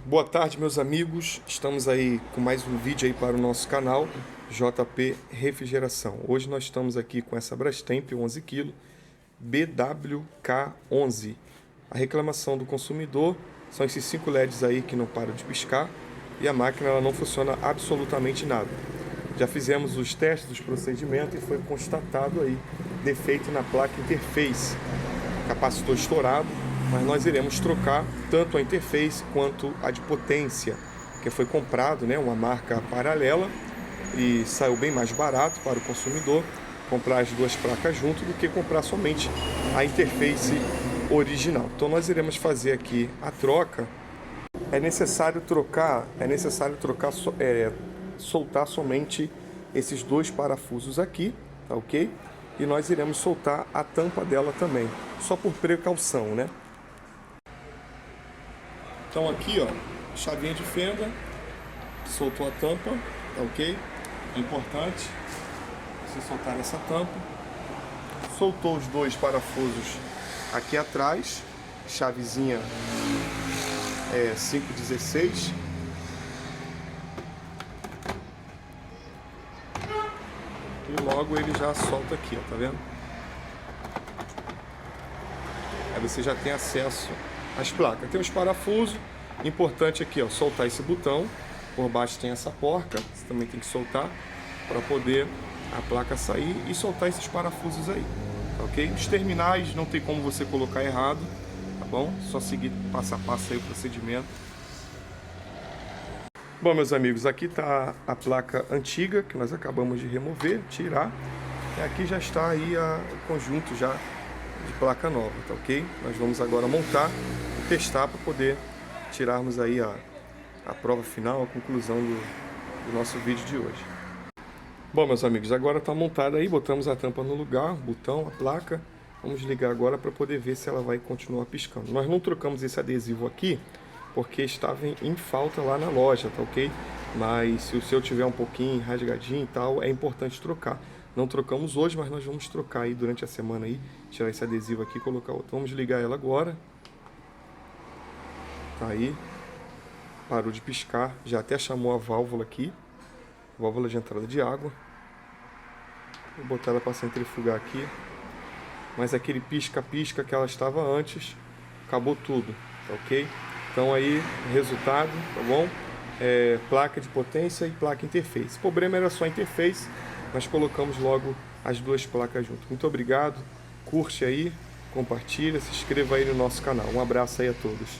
Boa tarde, meus amigos. Estamos aí com mais um vídeo aí para o nosso canal JP Refrigeração. Hoje nós estamos aqui com essa Brastemp 11 kg BWK11. A reclamação do consumidor são esses 5 LEDs aí que não param de piscar e a máquina ela não funciona absolutamente nada. Já fizemos os testes dos procedimentos e foi constatado aí defeito na placa interface, capacitor estourado. Mas nós iremos trocar tanto a interface quanto a de potência, que foi comprado, né, uma marca paralela e saiu bem mais barato para o consumidor comprar as duas placas junto do que comprar somente a interface original. Então nós iremos fazer aqui a troca. É necessário soltar somente esses dois parafusos aqui, tá ok? E nós iremos soltar a tampa dela também, só por precaução, né? Então aqui, ó, chavinha de fenda, soltou a tampa, tá ok? É importante você soltar essa tampa. Soltou os dois parafusos aqui atrás, chavezinha 516. E logo ele já solta aqui, ó, tá vendo? Aí você já tem acesso às placas. Tem os parafusos, importante aqui, ó, soltar esse botão. Por baixo tem essa porca, você também tem que soltar para poder a placa sair e soltar esses parafusos aí, tá ok? Os terminais não tem como você colocar errado, tá bom? Só seguir passo a passo aí o procedimento. Bom, meus amigos, aqui está a placa antiga que nós acabamos de remover, tirar. E aqui já está aí o conjunto já de placa nova, tá ok? Nós vamos agora montar e testar para poder tirarmos aí a prova final, a conclusão do nosso vídeo de hoje. Bom, meus amigos, agora está montada aí, botamos a tampa no lugar, o botão, a placa. Vamos ligar agora para poder ver se ela vai continuar piscando. Nós não trocamos esse adesivo aqui porque estava em falta lá na loja, tá ok? Mas se o seu tiver um pouquinho rasgadinho e tal, é importante trocar. Não trocamos hoje, mas nós vamos trocar aí durante a semana aí, tirar esse adesivo aqui e colocar outro. Vamos ligar ela agora. Tá aí. Parou de piscar, já até chamou a válvula aqui. Válvula de entrada de água. Vou botar ela para centrifugar aqui. Mas aquele pisca-pisca que ela estava antes, acabou tudo, tá ok? Então aí, resultado, tá bom? Placa de potência e placa interface. O problema era só a interface. Nós colocamos logo as duas placas junto. Muito obrigado, curte aí, compartilha, se inscreva aí no nosso canal. Um abraço aí a todos.